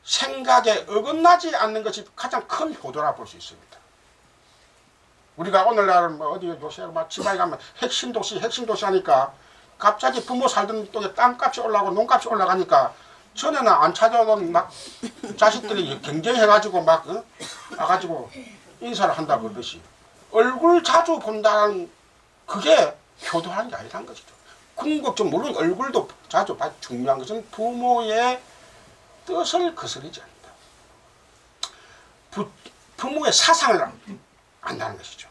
생각에 어긋나지 않는 것이 가장 큰 효도라 볼 수 있습니다. 우리가 오늘날은 뭐 어디 요새 막 지방에 가면 핵심 도시 하니까 갑자기 부모 살던 쪽에 땅값이 올라가고 농값이 올라가니까 전에는 안 찾아오던 막 자식들이 경쟁해가지고 막 와가지고 인사를 한다 그러듯이 얼굴 자주 본다는 그게 효도하는 게 아니라는 것이죠. 궁극적 물론 얼굴도 자주 봐. 중요한 것은 부모의 뜻을 거스르지 않는다. 부모의 사상을 안다는 것이죠.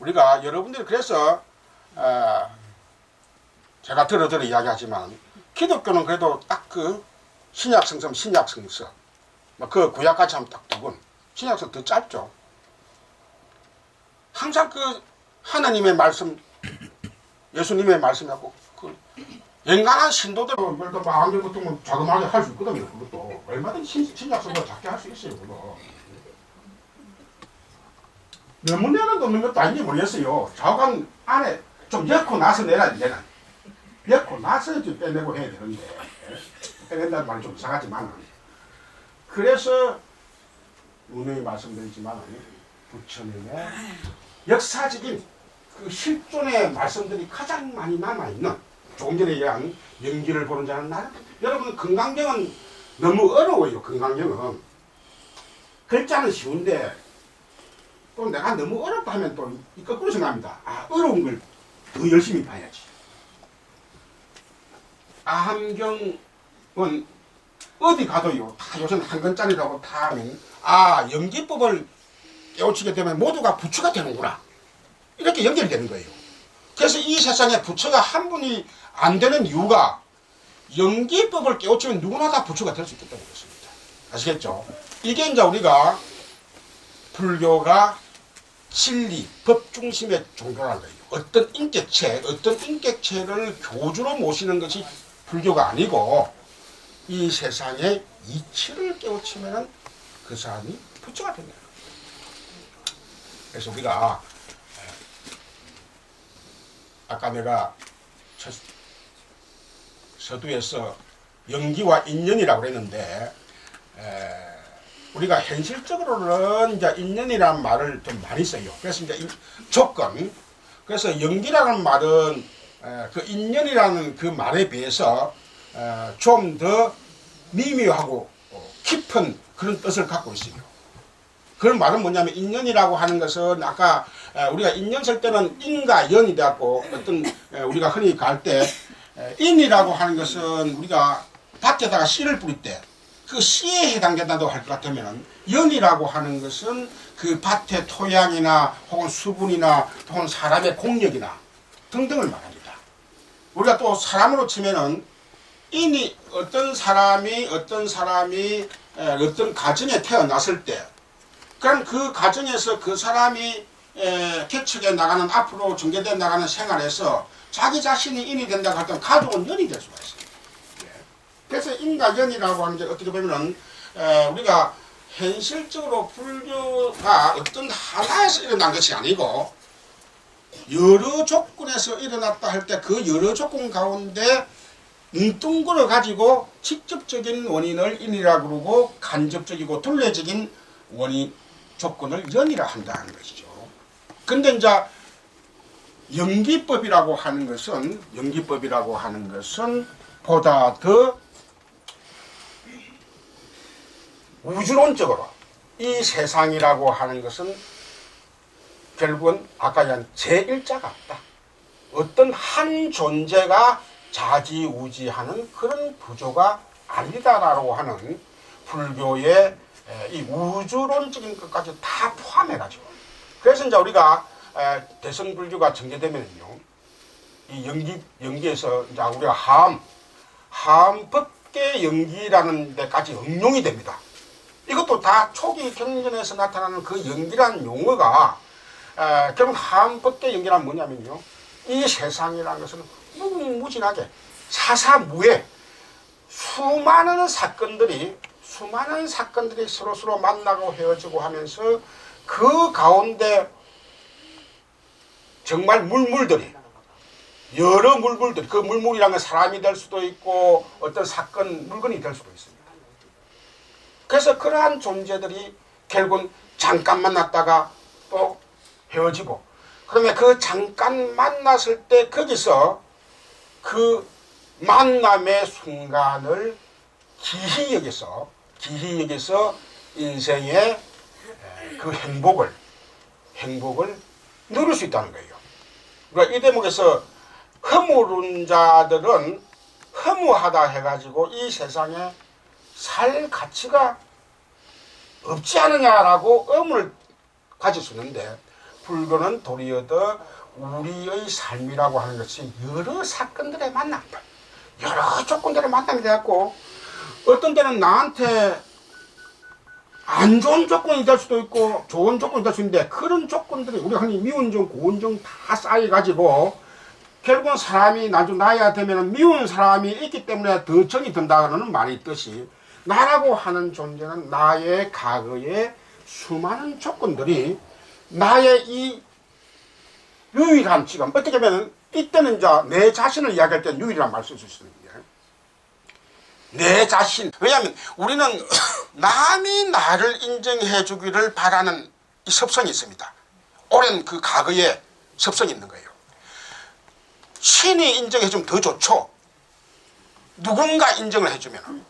우리가 여러분들이 그래서 제가 들어 이야기하지만 기독교는 그래도 딱 그 신약성서 그 구약까지 하면 딱 2권 신약성서 더 짧죠. 항상 그 하나님의 말씀 예수님의 말씀이라고 그 연간한 신도들 그러니까 뭐 안경 같은 건 자그마하게 할 수 있거든요. 그것도 얼마든지 신약성서 작게 할 수 있어요. 그거 몇 문제는 넘는 것도 아닌지 모르겠어요. 좌우간 안에 좀 엮고 나서 내라 이제는 엮고 나서 좀 빼내고 해야 되는데 빼낸다는 말이 좀 이상하지만 그래서 분명히 말씀드리지만 부처님의 역사적인 그 실존의 말씀들이 가장 많이 남아있는 조금 전에 얘기한 연기를 보는 자는 나를 여러분 건강경은 너무 어려워요. 건강경은 글자는 쉬운데 또 내가 너무 어렵다 하면 또 거꾸로 생각합니다. 어려운 걸 더 열심히 봐야지. 아함경은 어디 가도요 다 요새는 한 건짜리라고 다 하면 아 연기법을 깨우치게 되면 모두가 부처가 되는구나 이렇게 연결되는 거예요. 그래서 이 세상에 부처가 한 분이 안 되는 이유가 연기법을 깨우치면 누구나 다 부처가 될 수 있기 때문에 그렇습니다. 아시겠죠? 이게 이제 우리가 불교가 진리, 법 중심의 종교라는 거예요. 어떤 인격체를 교주로 모시는 것이 불교가 아니고 이 세상의 이치를 깨우치면 그 사람이 부처가 된다는 거예요. 그래서 우리가 아까 내가 서두에서 연기와 인연이라고 그랬는데 우리가 현실적으로는 이제 인연이라는 말을 좀 많이 써요. 그래서 이제 조건. 그래서 연기라는 말은 그 인연이라는 그 말에 비해서 좀 더 미묘하고 깊은 그런 뜻을 갖고 있어요. 그런 말은 뭐냐면 인연이라고 하는 것은 아까 우리가 인연 쓸 때는 인과 연이 되었고 어떤 우리가 흔히 갈 때 인이라고 하는 것은 우리가 밭에다가 씨를 뿌릴 때 그 씨에 해당된다고 할 것 같으면 연이라고 하는 것은 그 밭의 토양이나 혹은 수분이나 혹은 사람의 공력이나 등등을 말합니다. 우리가 또 사람으로 치면은 인이 어떤 사람이 어떤 가정에 태어났을 때 그럼 그 가정에서 그 사람이 개척해 나가는 앞으로 전개되어 나가는 생활에서 자기 자신이 인이 된다고 할 때 가족은 연이 될 수가 있어요. 그래서 인과 연이라고 하는 게 어떻게 보면은 우리가 현실적으로 불교가 어떤 하나에서 일어난 것이 아니고 여러 조건에서 일어났다 할 때 그 여러 조건 가운데 눈뜬거를 가지고 직접적인 원인을 인이라고 그러고 간접적이고 둘레적인 원인 조건을 연이라 한다는 것이죠. 근데 이제 연기법이라고 하는 것은 보다 더 우주론적으로 이 세상이라고 하는 것은 결국은 아까 얘기한 제1자가 없다. 어떤 한 존재가 자지우지하는 그런 구조가 아니다라고 하는 불교의 이 우주론적인 것까지 다 포함해가지고 그래서 이제 우리가 대승불교가 전개되면요 이 연기에서 이제 우리가 하음법계 연기라는 데까지 응용이 됩니다. 이것도 다 초기 경전에서 나타나는 그 연기라는 용어가 결국 하음법계 연기란 뭐냐면요 이 세상이라는 것은 무궁무진하게 사사무해 수많은 사건들이 서로 만나고 헤어지고 하면서 그 가운데 정말 여러 물물들이 그 물물이라는 건 사람이 될 수도 있고 어떤 물건이 될 수도 있습니다. 그래서 그러한 존재들이 결국은 잠깐 만났다가 또 헤어지고 그러면 그 잠깐 만났을 때 거기서 그 만남의 순간을 기히 여기서 인생의 그 행복을 누릴 수 있다는 거예요. 그러니까 이 대목에서 허무른 자들은 허무하다 해가지고 이 세상에 살 가치가 없지 않느냐라고 의문을 가질 수 있는데 불교는 도리어 우리의 삶이라고 하는 것이 여러 사건들의 만남, 여러 조건들의 만남이 되었고 어떤 때는 나한테 안 좋은 조건이 될 수도 있고 좋은 조건이 될 수 있는데 그런 조건들이 우리가 흔히 미운정, 고운정 다 쌓여가지고 결국은 사람이 나중 나이가 되면 미운 사람이 있기 때문에 더 정이 든다는 말이 있듯이 나라고 하는 존재는 나의 과거의 수많은 조건들이 나의 이 유일한 지금 어떻게 보면 이때는 이제 내 자신을 이야기할 때 유일한 말 쓸 수 있습니다. 내 자신. 왜냐하면 우리는 남이 나를 인정해 주기를 바라는 이 습성이 있습니다. 오랜 그 과거에 습성이 있는 거예요. 신이 인정해 주면 더 좋죠. 누군가 인정을 해주면.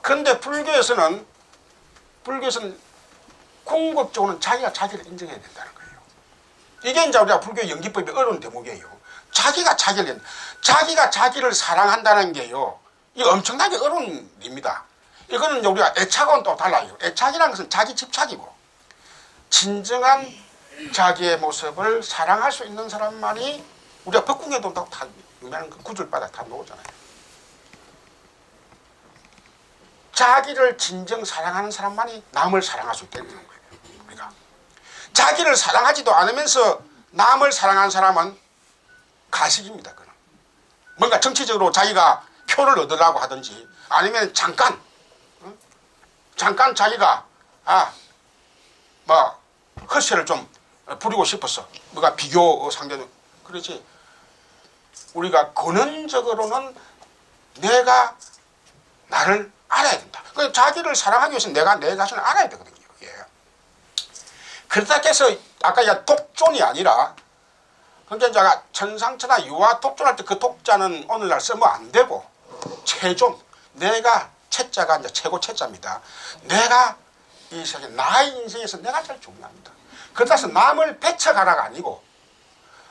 그런데 불교에서는 궁극적으로는 자기가 자기를 인정해야 된다는 거예요. 이게 이제 우리가 불교 연기법의 어려운 대목이에요. 자기가 자기를 사랑한다는 게요. 이 엄청나게 어려운 일입니다. 이거는 이제 우리가 애착은 또 달라요. 애착이라는 것은 자기 집착이고, 진정한 자기의 모습을 사랑할 수 있는 사람만이, 우리가 법궁에도 다 유명한 그 구절바닥 다 나오잖아요. 자기를 진정 사랑하는 사람만이 남을 사랑할 수 있다는 거예요. 우리가 자기를 사랑하지도 않으면서 남을 사랑하는 사람은 가식입니다. 그는 뭔가 정치적으로 자기가 표를 얻으려고 하든지, 아니면 잠깐 자기가 뭐 허세를 좀 부리고 싶어서 뭐가 비교 상대는 그렇지. 우리가 근원적으로는 내가 나를 알아야 된다. 그 자기를 사랑하기 위해서 내가 내 자신을 알아야 되거든요. 예. 그렇다 해서 아까 독존이 아니라, 그러니까 제가 천상천하 유아 독존할 때 그 독자는 오늘날 쓰면 안 되고 최존, 내가 채자가 이제 최고 채자입니다. 내가 이 세계 나의 인생에서 내가 제일 중요합니다. 그렇다 해서 남을 배척하라가 아니고,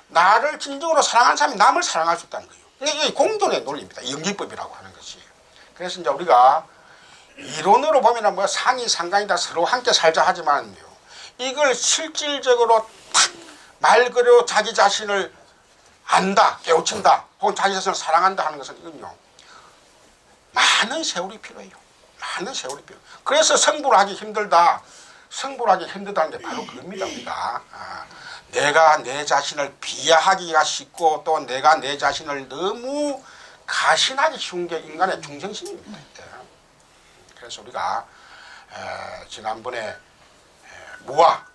나를 진정으로 사랑하는 사람이 남을 사랑할 수 있다는 거예요. 이게 공존의 논리입니다. 연기법이라고 하는 것이. 그래서 이제 우리가 이론으로 보면 뭐 상이 상관이다, 서로 함께 살자 하지만요, 이걸 실질적으로 탁 말 그대로 자기 자신을 안다, 깨우친다, 혹은 자기 자신을 사랑한다 하는 것은 이건요, 많은 세월이 필요해요. 많은 세월이 필요해요. 그래서 성불을 하기 힘들다, 성불을 하기 힘들다는 게 바로 그겁니다. 우리가 내가 내 자신을 비하하기가 쉽고, 또 내가 내 자신을 너무 가신하기 쉬운 게 인간의 중생심입니다. 그래서 우리가 지난번에 무아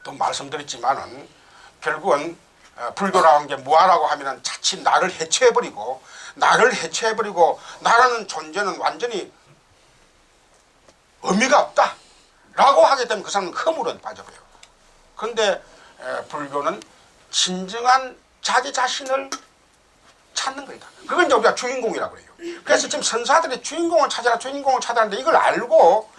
또 말씀드렸지만은, 결국은 불교라는 게 무아라고 하면은 자칫 나를 해체해버리고, 나라는 존재는 완전히 의미가 없다 라고 하게 되면 그 사람은 허물에 빠져버려요. 그런데 불교는 진정한 자기 자신을 찾는 거니까, 그건 이제 우리가 주인공이라고 그래요. 그래서 지금 선사들이 주인공을 찾아라는데, 이걸 알고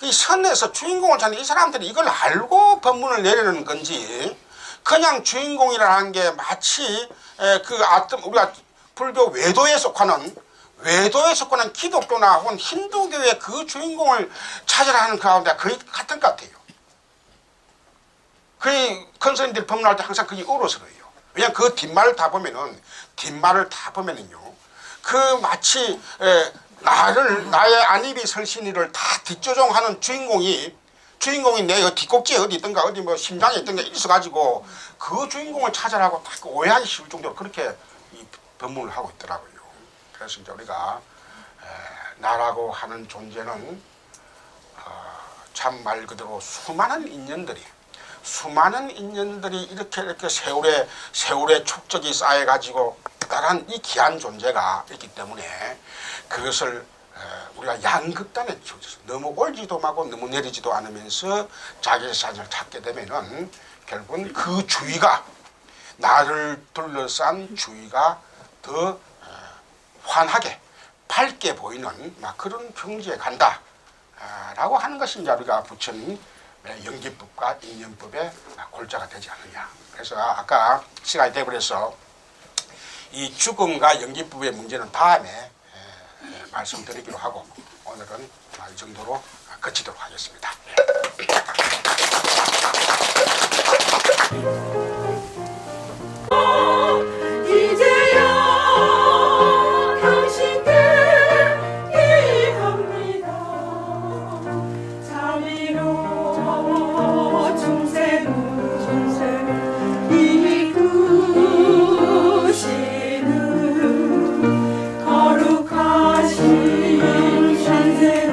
이 선에서 주인공을 찾는 이 사람들이 이걸 알고 법문을 내리는 건지, 그냥 주인공이라는 게 마치 우리가 불교 외도에 속하는 기독교나 혹은 힌두교의 그 주인공을 찾으라는 그 가운데 거의 같은 것 같아요. 거의 큰 스님들이 법문할 때 항상 그게 어려서예요. 왜냐하면 그 뒷말을 다 보면은요, 그 마치 나의 안입이 설신이를 다 뒷조종하는 주인공이 내 뒷꼭지에 어디 있던가, 어디 뭐 심장에 있던가 있어가지고 그 주인공을 찾아라고 딱 오해하기 쉬울 정도로 그렇게 이 법문을 하고 있더라고요. 그래서 이제 우리가 나라고 하는 존재는 참 말 그대로 수많은 인연들이 이렇게 세월의 축적이 쌓여가지고 그다란 이 귀한 존재가 있기 때문에, 그것을 우리가 양극단에 키워져서 너무 올지도 말고 너무 내리지도 않으면서 자기 자신을 찾게 되면은, 결국은 그 주위가, 나를 둘러싼 주위가 더 환하게 밝게 보이는 막 그런 경지에 간다 라고 하는 것이 이제 우리가 부처님 연기법과 인연법의 골자가 되지 않느냐. 그래서 아까 시간이 돼버려서 이 죽음과 연기법의 문제는 다음에 말씀드리기로 하고, 오늘은 이 정도로 그치도록 하겠습니다. 이제야 당신께 기합니다. 자비로 중생을 이끄시는 거룩하신 현세로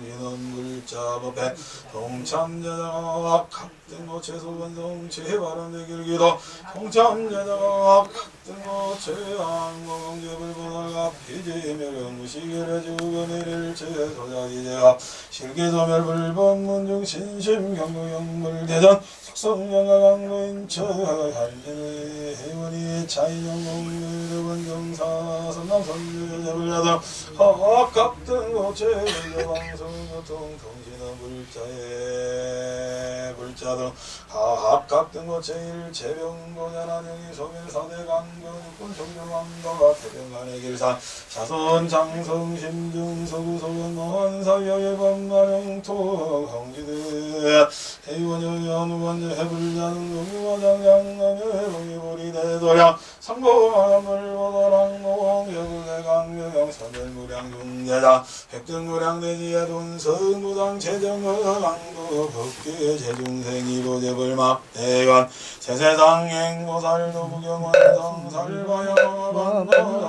동기는 물자법에 동참자자가 각등고 최소원성 최바른의 길기도 동참자자가 각등고 최항공제불보다가 피지멸무시결의 죽은이를 최소자기제가 실기소멸불법문중 신심경구영물대전 숙성영가강도인 처한진의 해원이 차이영공유원경사선남선유여자불야다 허각등고 최불여방송교통 통신은 불자등 하합각등고 제일 제병고자난영이 소멸사대 강경육군 종교왕도가 태평간의 길산 자손 장성 심중 서구소원 노한사여의 범마령토 황지대 해원여연 우원제 해불자는 농유화장양남의 농유보리 대도량 상고마물보도랑 노홍여군의 강명영 선별무량 중대자 백등무량대지의 돈성무당 재정의강도 법계 재중생이보제불막 대관 세세상 행보살도 부경원성 살바야만나라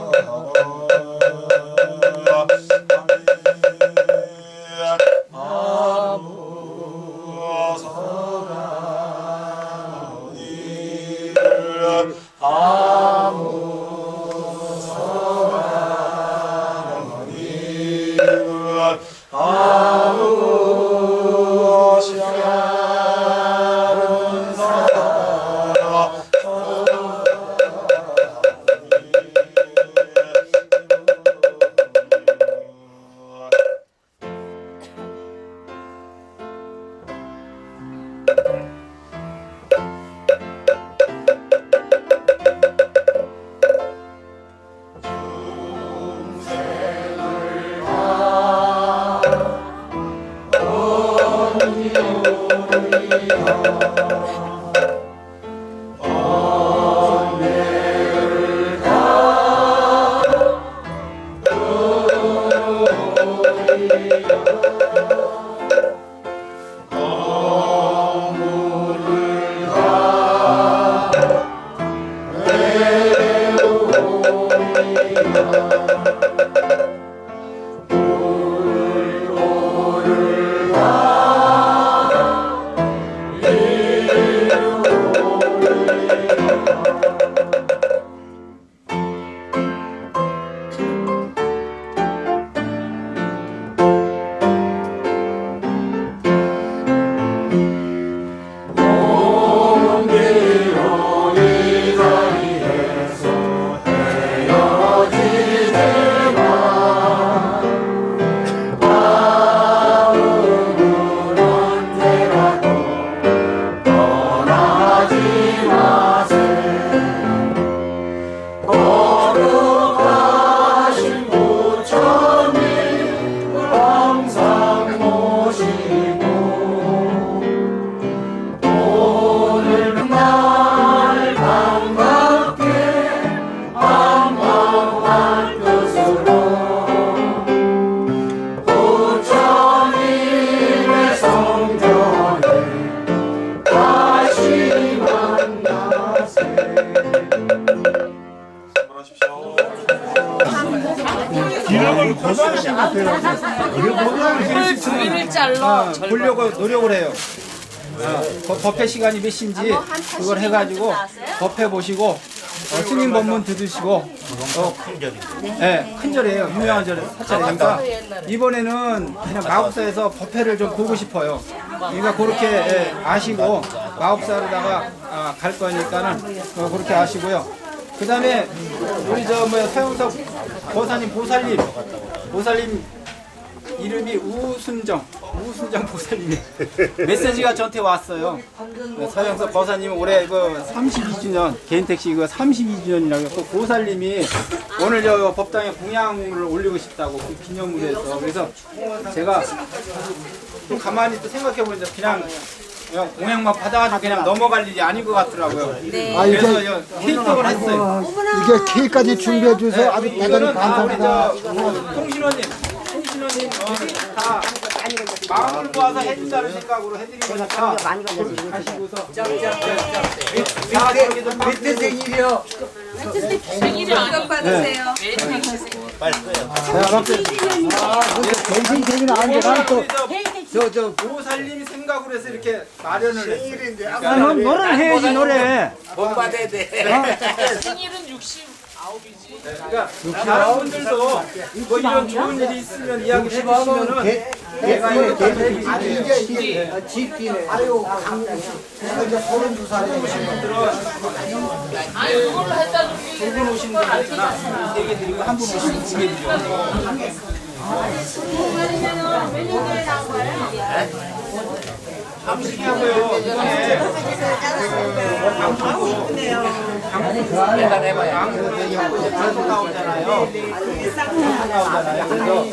주위를 잘라 보려고 노력을 해요. 법회 시간이 몇 시인지 그걸 해가지고 법회 보시고 스님 법문 들으시고 네, 큰 절이에요. 유명한 절 사찰이니까 이번에는 그냥 마법사에서 법회를 좀 보고 싶어요. 그러니까 그렇게 아시고 마법사로다가 갈 거니까는 그렇게 아시고요. 그 다음에 우리 서영석 보사님 보살님 이름이 우순정 보살님이 메시지가 저한테 왔어요. 서영석 보사님은 올해 32주년 개인택시 32주년이라고 또 보살님이 오늘 저 법당에 공양을 올리고 싶다고 그 기념물에서 그래서 제가 또 가만히 또 생각해 보니까 그냥 공양만 받아가지고 그냥 넘어갈 일이 아닌 것 같더라고요. 네. 그래서 케이크를 했어요. 이게 케이크까지 준비해 주셔서 아주 대단히 이거는 다 우리 감사합니다. 통신원님 다 마음을 모아서 해준다는 생각으로 해드린 거니까 많이 걸렸어요. 하시고서 밑에 생일이요. 생일이 아니고 받으세요. 대신 되면 안 돼. 난또 보살님 생각으로 해서 이렇게 마련을 했어요. 노래를 해야지 노래. 돈 받아야 돼. 생일은 69이지. 그러니까 다른 분들도 뭐 이런 좋은 일이 있으면 이야기 해주시면은 내가 이게 집기네. 아유 이제 32살에 아니 그걸로 했다 두분 오신 분 있잖아. 4개 드리고 한 분 오신 분 2개 드려. 잠시하고요. 이번에 방송 나오잖아요. 그래서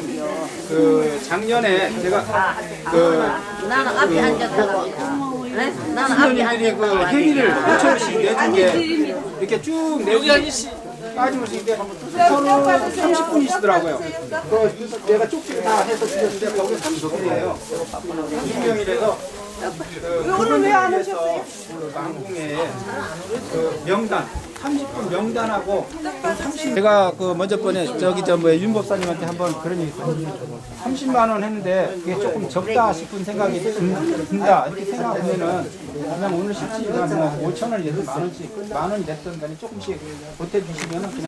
그 작년에 제가 그 나는 앞에 앉았다가. 네? 나는 앞에 신도님들이 그 앉았다가. 회비를 5,000원씩 내준 게 이렇게 쭉 내주니 빠짐없이 이게 30분이시더라고요. 그 내가 쪽지 다 해서 드렸는데 거기 30분이에요. 30명이라서 그분을 위해서 그 망궁에 그 명단 30분 명단하고 제가 그 먼저 번에 윤 법사님한테 한번 그런 얘기 했어요. 30만 원 했는데 그게 조금 적다 싶은 생각이 든다 이렇게 생각하면은 그냥 오늘 실질이 5,000원이 됐든 만 원이 됐든 간에 조금씩 보태주시면은 그냥